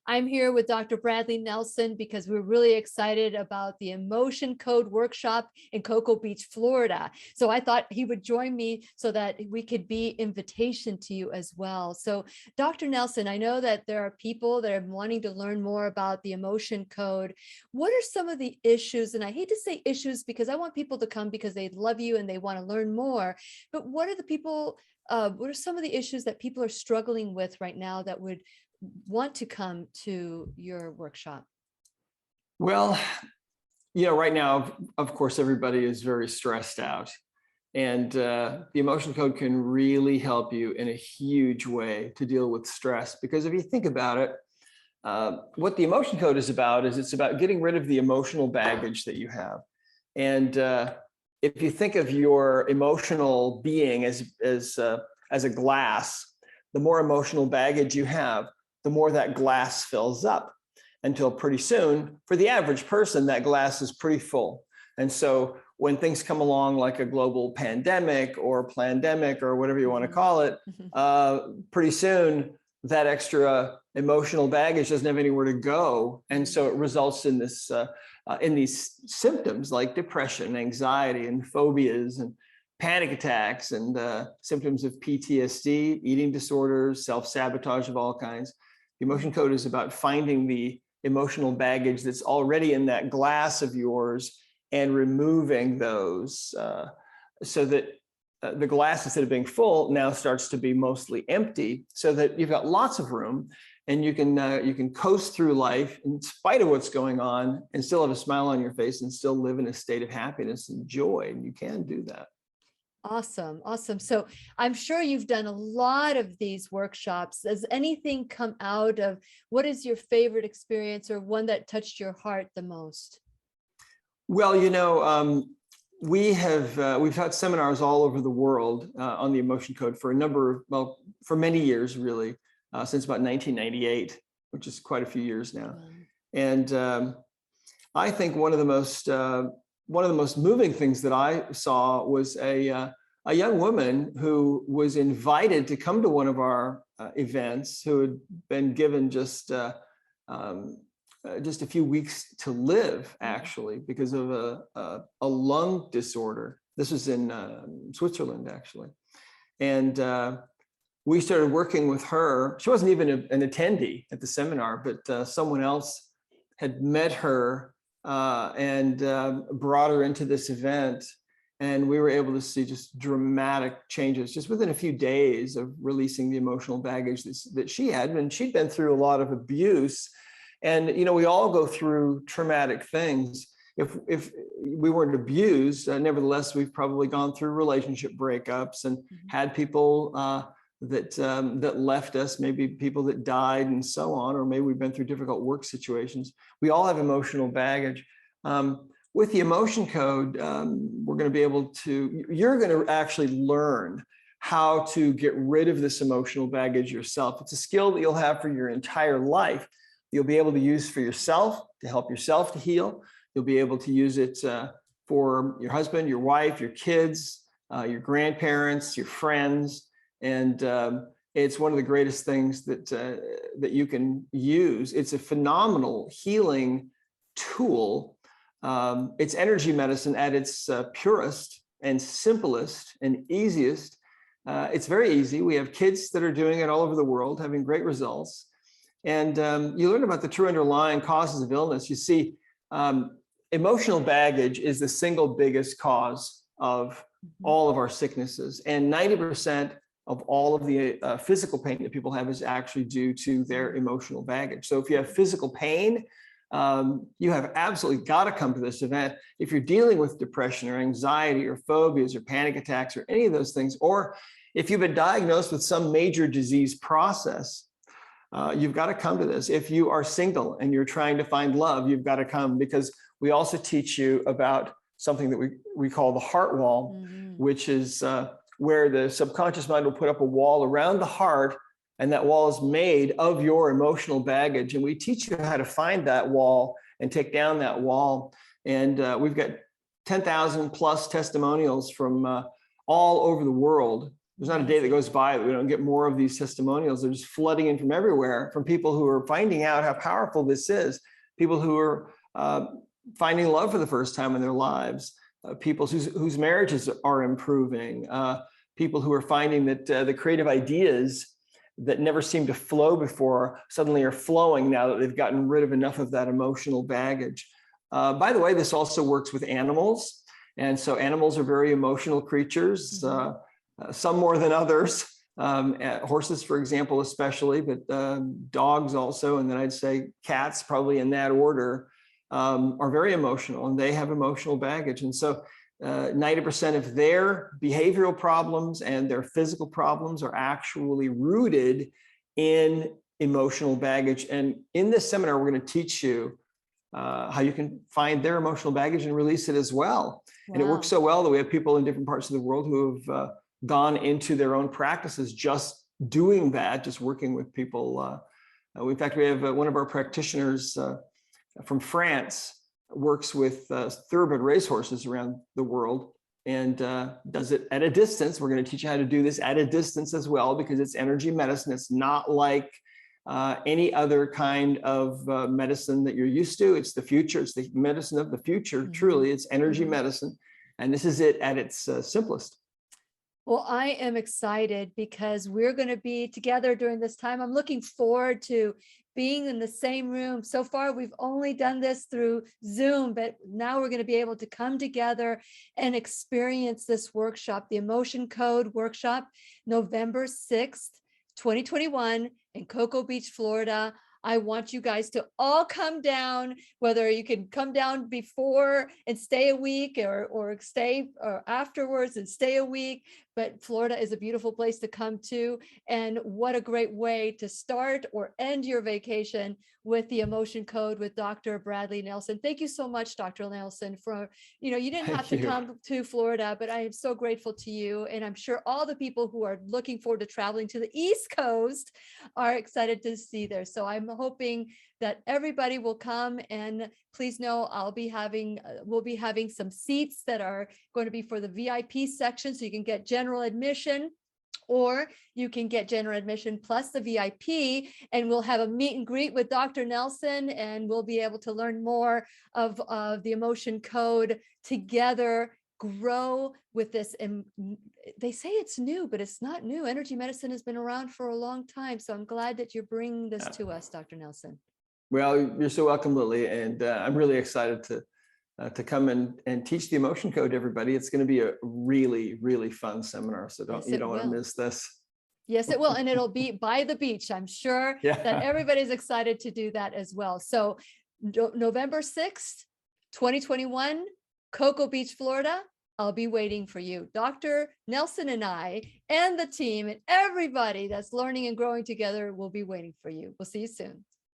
I'm here with Dr. Bradley Nelson because we're really excited about the Emotion Code workshop in Cocoa Beach, Florida. So I thought he would join me so that we could be invitation to you as well. So Dr. Nelson, I know that there are people that are wanting to learn more about the Emotion Code. What are some of the issues? And I hate to say issues because I want people to come because they love you and they want to learn more. But what are some of the issues that people are struggling with right now that would want to come to your workshop? Well, right now, of course, everybody is very stressed out. And the Emotion Code can really help you in a huge way to deal with stress. Because if you think about it, what the Emotion Code is about it's about getting rid of the emotional baggage that you have. And if you think of your emotional being as a glass, the more emotional baggage you have, the more that glass fills up, until pretty soon, for the average person, that glass is pretty full. And so when things come along like a global pandemic or plandemic or whatever you want to call it, pretty soon that extra emotional baggage doesn't have anywhere to go. And so it results in this in these symptoms like depression, anxiety, and phobias, and panic attacks, and symptoms of PTSD, eating disorders, self-sabotage of all kinds. The Emotion Code is about finding the emotional baggage that's already in that glass of yours and removing those so that the glass, instead of being full, now starts to be mostly empty, so that you've got lots of room and you can coast through life in spite of what's going on and still have a smile on your face and still live in a state of happiness and joy. And you can do that. Awesome. Awesome. So I'm sure you've done a lot of these workshops. Does anything come out of what is your favorite experience or one that touched your heart the most? Well, we've had seminars all over the world on the Emotion Code for for many years, really, since about 1998, which is quite a few years now. Wow. And I think one of the most moving things that I saw was a young woman who was invited to come to one of our events, who had been given just a few weeks to live, actually, because of a lung disorder. This was in Switzerland, actually. And we started working with her. She wasn't even an attendee at the seminar, but someone else had met her and brought her into this event. And we were able to see just dramatic changes just within a few days of releasing the emotional baggage that she had. And she'd been through a lot of abuse. And, we all go through traumatic things. If we weren't abused, nevertheless, we've probably gone through relationship breakups and had people that left us, maybe people that died and so on, or maybe we've been through difficult work situations. We all have emotional baggage. With the Emotion Code, you're going to actually learn how to get rid of this emotional baggage yourself. It's a skill that you'll have for your entire life. You'll be able to use for yourself to help yourself to heal. You'll be able to use it for your husband, your wife, your kids, your grandparents, your friends. And it's one of the greatest things that you can use. It's a phenomenal healing tool. It's energy medicine at its purest and simplest and easiest. It's very easy. We have kids that are doing it all over the world, having great results. And you learn about the true underlying causes of illness. You see, emotional baggage is the single biggest cause of all of our sicknesses. And 90% of all of the physical pain that people have is actually due to their emotional baggage. So if you have physical pain, you have absolutely got to come to this event. If you're dealing with depression or anxiety or phobias or panic attacks or any of those things, or if you've been diagnosed with some major disease process, you've got to come to this. If you are single and you're trying to find love, you've got to come, because we also teach you about something that we call the heart wall, which is where the subconscious mind will put up a wall around the heart. And that wall is made of your emotional baggage. And we teach you how to find that wall and take down that wall. And we've got 10,000 plus testimonials from all over the world There's not a day that goes by that we don't get more of these testimonials. They're just flooding in from everywhere, from people who are finding out how powerful this is, people who are finding love for the first time in their lives, people whose marriages are improving, people who are finding that the creative ideas that never seemed to flow before suddenly are flowing now that they've gotten rid of enough of that emotional baggage. By the way, this also works with animals. And so animals are very emotional creatures, some more than others. Horses, for example, especially, but dogs also, and then I'd say cats, probably in that order, are very emotional, and they have emotional baggage. And so 90% of their behavioral problems and their physical problems are actually rooted in emotional baggage. And in this seminar, we're going to teach you how you can find their emotional baggage and release it as well. Wow. And it works so well that we have people in different parts of the world who have gone into their own practices just doing that, just working with people. In fact, we have one of our practitioners from France works with thoroughbred racehorses around the world and does it at a distance. We're going to teach you how to do this at a distance as well, because it's energy medicine. It's not like any other kind of medicine that you're used to. It's the future. It's the medicine of the future. Truly, it's energy medicine. And this is it at its simplest. Well, I am excited because we're going to be together during this time. I'm looking forward to being in the same room. So far, we've only done this through Zoom, but now we're going to be able to come together and experience this workshop, the Emotion Code Workshop, November 6th, 2021 in Cocoa Beach, Florida. I want you guys to all come down, whether you can come down before and stay a week or stay afterwards and stay a week. But Florida is a beautiful place to come to. And what a great way to start or end your vacation with the Emotion Code with Dr. Bradley Nelson. Thank you so much, Dr. Nelson, for, you didn't have to come to Florida, but I am so grateful to you. And I'm sure all the people who are looking forward to traveling to the East Coast are excited to see there. So I'm hoping that everybody will come, and please know we'll be having some seats that are going to be for the VIP section, so you can get general admission, or you can get general admission plus the VIP, and we'll have a meet and greet with Dr. Nelson, and we'll be able to learn more of the Emotion Code together, grow with this. And they say it's new, but it's not new. Energy medicine has been around for a long time. So I'm glad that you're bringing this to us, Dr. Nelson. Well, you're so welcome, Lily. And I'm really excited to come and teach the Emotion Code to everybody. It's going to be a really, really fun seminar. So you don't want to miss this. Yes, it will. And it'll be by the beach. I'm sure that everybody's excited to do that as well. So November 6th, 2021, Cocoa Beach, Florida. I'll be waiting for you. Dr. Nelson and I and the team and everybody that's learning and growing together will be waiting for you. We'll see you soon.